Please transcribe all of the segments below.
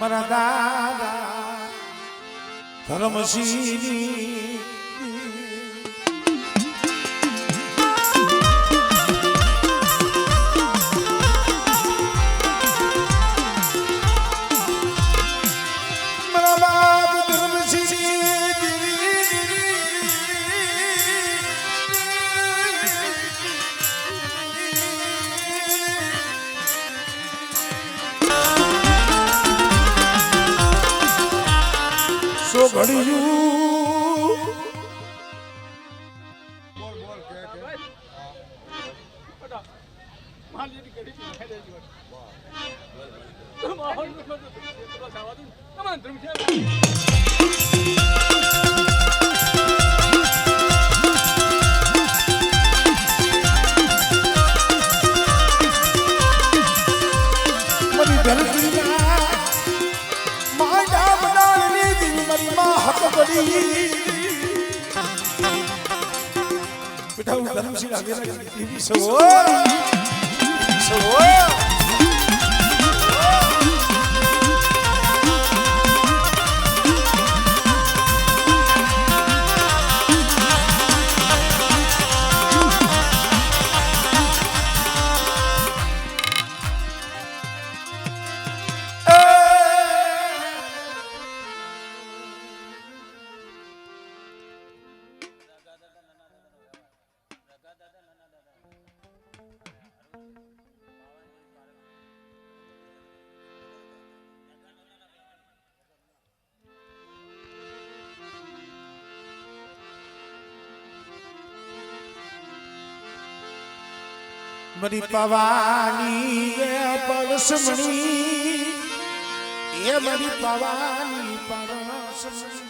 મારા દાદા ધર્મસિંહની ઘડિયું બોલ બોલ કે માલી ઘડી ખાઈ દેજો તમારું તમારું ધર્મ છે મરી ધરતીના માડા બનાની દી મરી માં હક પડી બેટા હું ધર્મશીલ આગળ ટીવી સો મરી પવાની પરસમણી એ મરી પવાની પરસમણી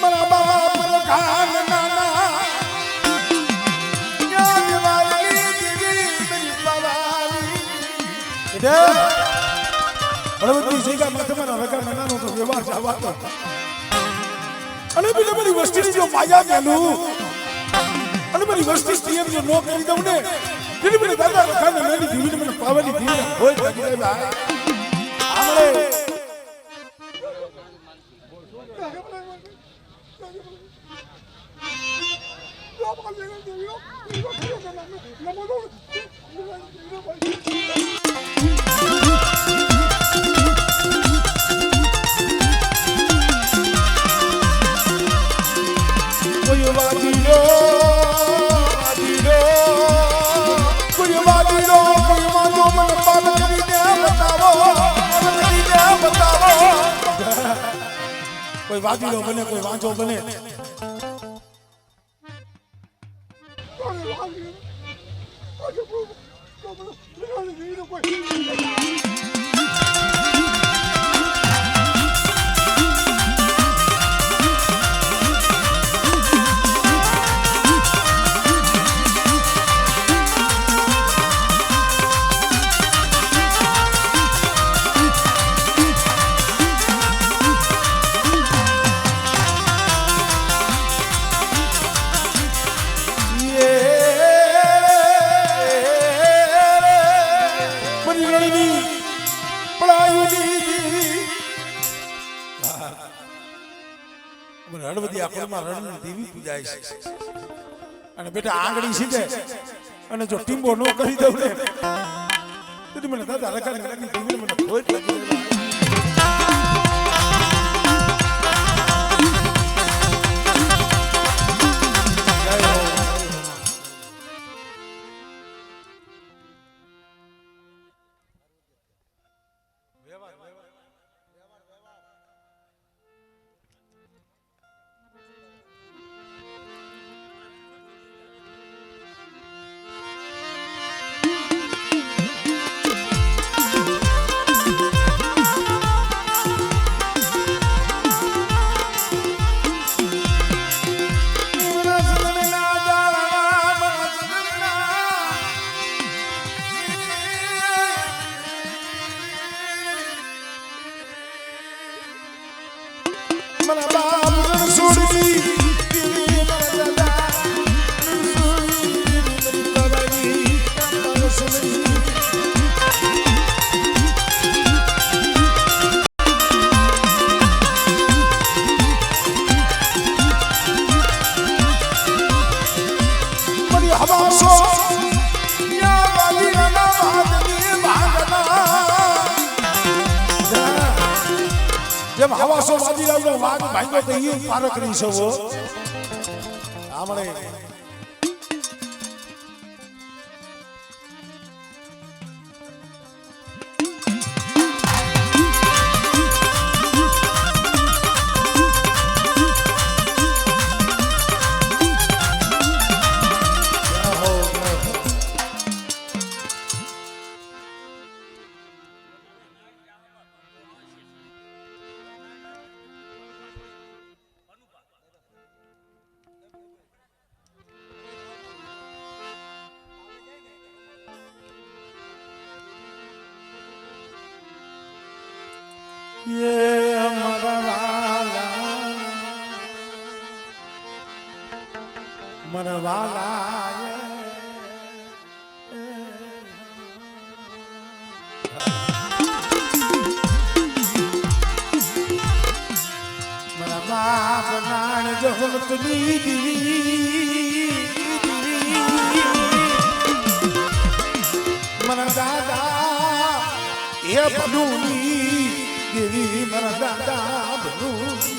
મારા બાબા પર ખાન નાના યાદ વાલી દીવી મરી પવાની હળવદની જગ્યા માથામાં રગા નાનાનો તો વ્યવહાર જવાતો અને બીજી બધી વસ્તી જો માયા ગયેલું અને બધી વસ્તી સ્ત્રીઓ જો નો કરી દઉં ને બીજી બધી દાદા રખાને નાની જીવીને મને પાવાની જીવીને હોય લાગી જાય ભાઈ આમળે કોઈ વાદીડો બને કોઈ વાંચો બને હળવદી આખરમાં રણની દેવી પૂજાય છે અને બેટા આંગળી સીધે અને જો ટીંબો નો કરી દઉં ને તો મને દાદા રકાની દેવી મને ખોટ લાગી ભાવાસો વાજીરાવનો વાઘ ભાંગ્યો તો ઈ પારક ની સવો આમણે ये मरवाला मरा बाप नान जहमत मरा दादा ये बलूनी देवी मरा दादा बलूनी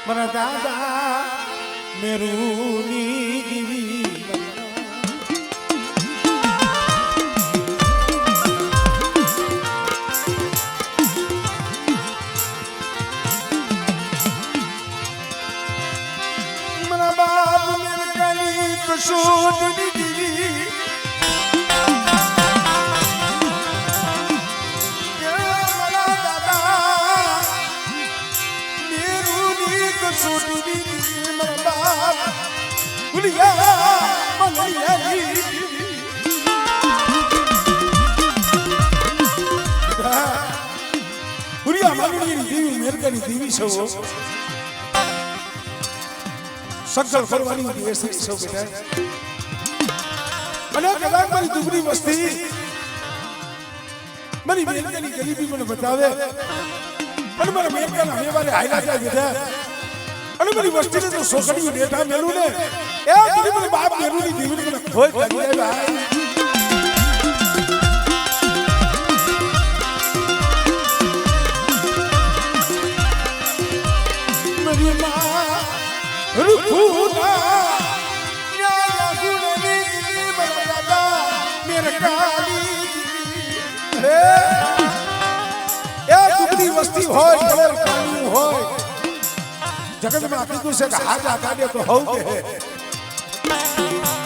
मरा दादा मेरूनी दीवी मरा बाप मेरे गली तो शोधनी दीवी सकल फरवानी दिवसी सौ बेटा અને કદાચ મારી દુબળી વસ્તી મારી મેલકાની ગરીબી મને બતાવે અને મારા મેલકાના હમેવારે હાયલા જાય બેટા અને મારી વસ્તીને તો સોકડીઓ ડેટા મેલું ને એ દીદી મને બાપ મેલું ની દીવી મને ખોઈ કરી આવ્યા મારી માં રૂખુના યા ગુણની દીદી બરાડા મેરે કાલી રે એ દુબળી વસ્તી હોય કલર કાળું હોય જગતમાં કીધું છે કે હાજા કાઢે તો હોવ કે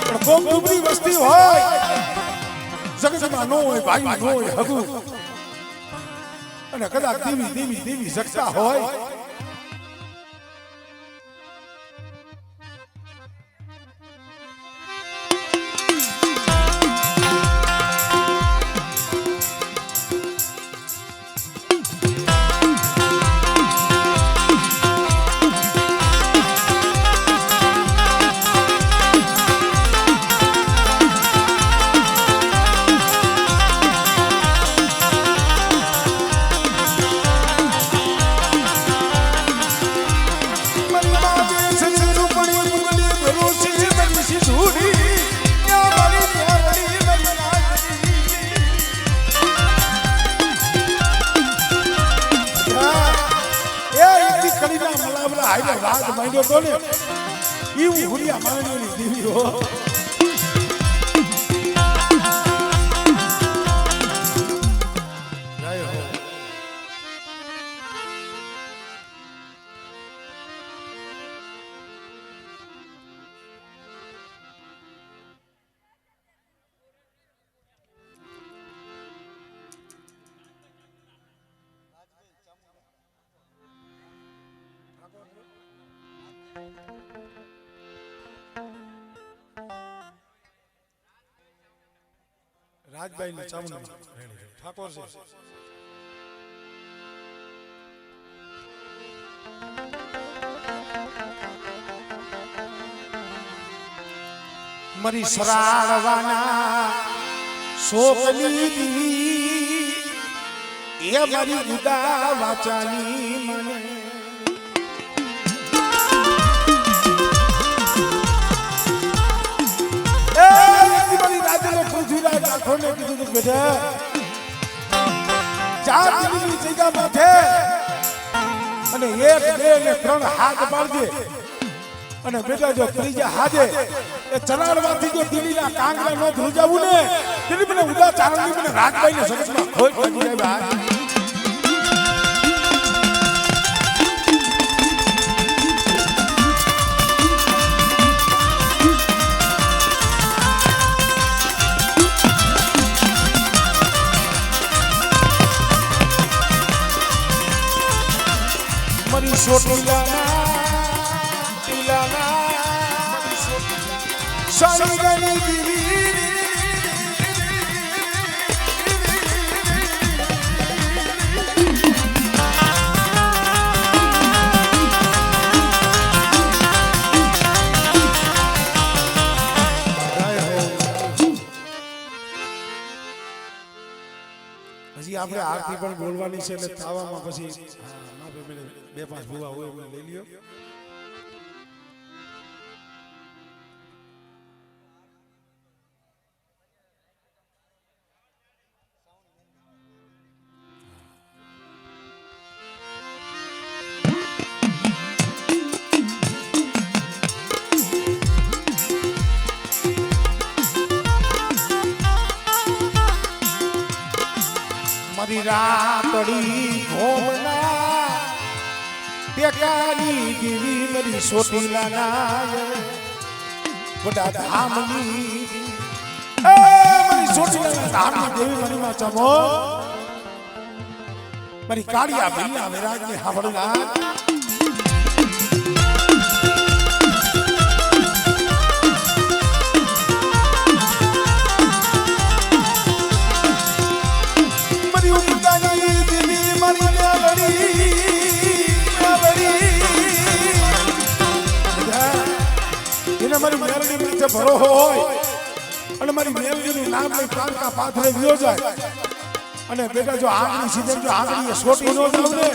પણ કોમ દુબળી વસ્તી હોય જગતમાં નો હોય ભાઈ નો હોય હગુ અને કદાચ દેવી શકતા હોય રાજ માંડ્યો તો ને ઈ હુરિયા માંડ્યોની દીવી હો જય હો રાજભાઈ ને ચામુંડા ઠાકોર છે મરી સરાળવાના શોકની દીવી એ મારી ગુદા વાચાની મને ને કીધું તું બેટા ચાર દિનની જગ્યામાં છે અને 1 2 ને 3 હાથ પાડજે અને બેટા જો ત્રીજા હાથે એ ચલાડવાથી જો દિલ્હીના કાંગરા નો ધ્રુજાવું ને દિલ્હી મને ઉદા ચારણની મને રાજભાઈ ને સગતમાં ખોઈ પડી જાય ભાઈ સાંગની દીવી હજી આપણે આરતી પણ બોલવાની છે એટલે તાવામાં પછી બે પાંચ ભૂવા હોય એમને લઈ લ્યો મારી રાતડી ઘોમના ટેકાની દીવી મારી સોટીલા ના બડા ધામની એ મારી સોટીલા ધામની દેવી મારી માં ચમો મારી કાળિયા ભૈયા વિરાજ ને હાવડલા મારી મેલડી નીચે ભરો હોય અને મારી મેલડીનું નામ લઈ કાંકા પાથરે વિયો જાય અને બેટા જો આગની સીઝન જો આગની સોટી નો જાવ ને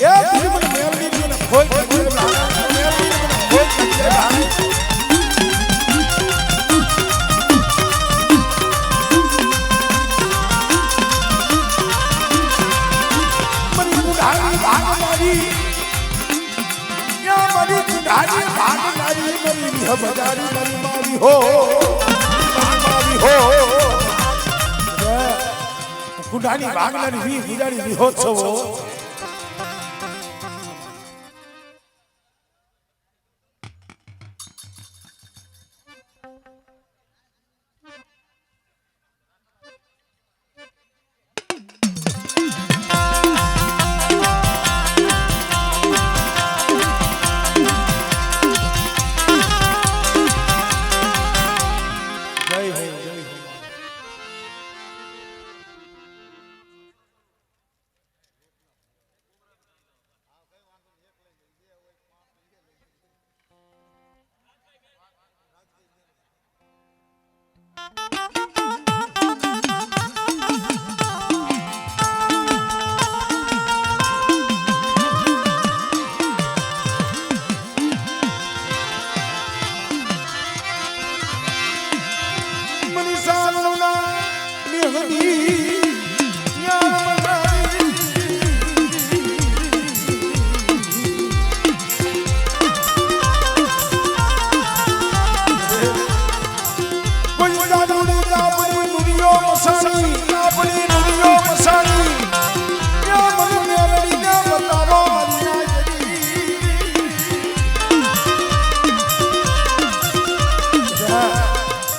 એ મને મેલડી ખોઈ બજારી મારી મારી હો કુંડાની ભાગનારી વી ગુજારી વિહોત્સવો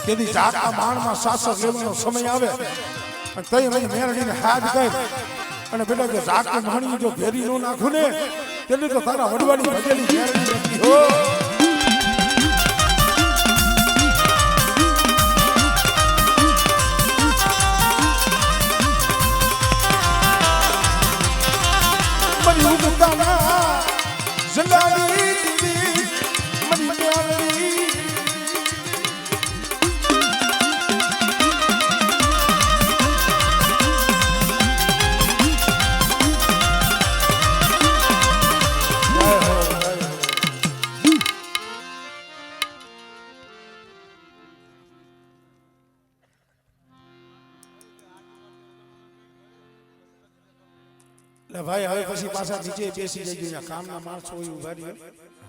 તેથી જાતના માણમાં શાસક લેવાનો સમય આવે અને તઈ મને મેરડીને હાથ કરી અને બેટા જો જાતની માણી જો ભેરી નો નાખું ને તેની તો તારા વડવાની ભજેલી મેરડી નથી હો મની ઉગતાના જલાલી દીદી મની મેરડી ભાઈ હવે પછી પાછા નીચે બેસી જઈ કામના માણસો હોય ઉભા રહ્યો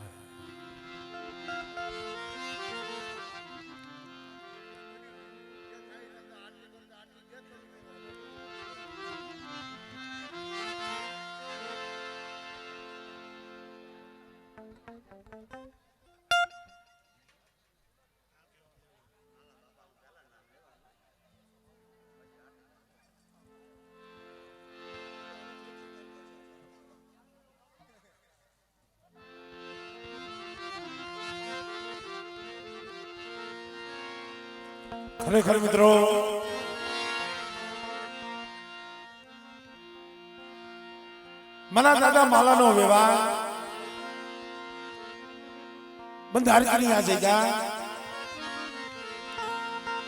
ખરેખર મિત્રો મના દાદા માલાનો વિવાહ બંધારણી આ જગ્યા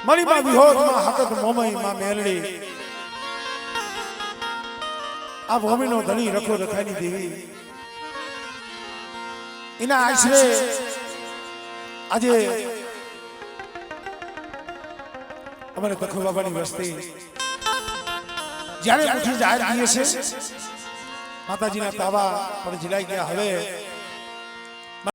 મારી માં વિહોરમાં હકત મોમઈ માં મેલડી આ ભૂમિનો ધણી રખો રખાની દેવી એના આશરે આજે અમારે તખો બાબાની વસ્તી જ્યારે ઉઠી જાહેર કરીએ છે માતાજીના તાવા પર જલાઈ ગયા હવે